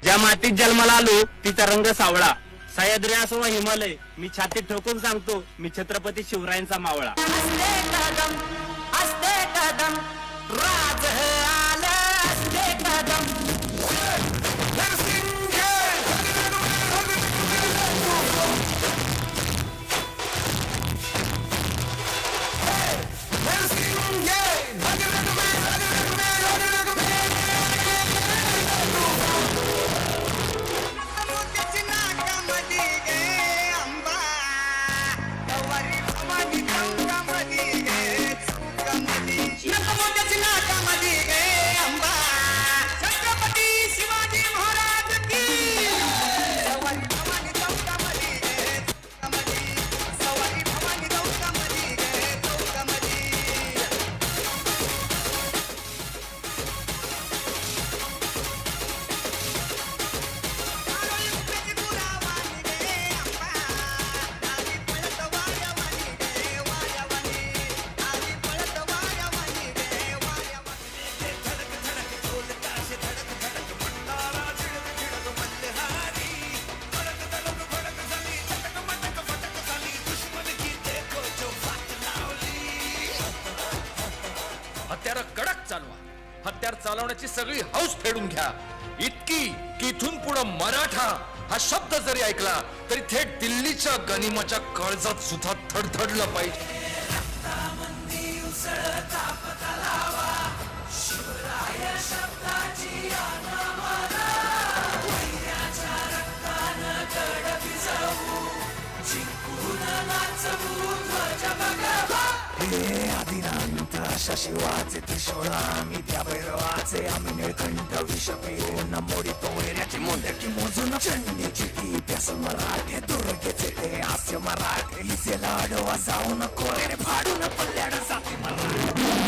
ज्या मातीत जन्माला आलो तिचा रंग सावळा. सह्याद्री असो वा हिमालय, मी छातीत ठोकून सांगतो मी छत्रपती शिवरायांचा मावळा. असते कदम राज आलं असते कदम. हत्यार कडक चालवा. हत्यार चालवण्याची सगळी हौस फेडून घ्या. इतकी की इथून पुढे मराठा हा शब्द जरी ऐकला तरी थेट दिल्लीच्या गनिमाच्या काळजात सुद्धा थडथडलं पाहिजे. आदिनांत अशा शिवाचे त्रिशूळा मी त्या भैरवाचे आम्ही निळकंठ विष पिऊन मोडितो वैऱ्याची मोंडकी मोजून चंडीची ती प्यास मराठे दुर्गेचे ते हास्य मराठे लिसे लाडवा जाऊ नको रे फाडून पल्ल्याड जाते मराठे.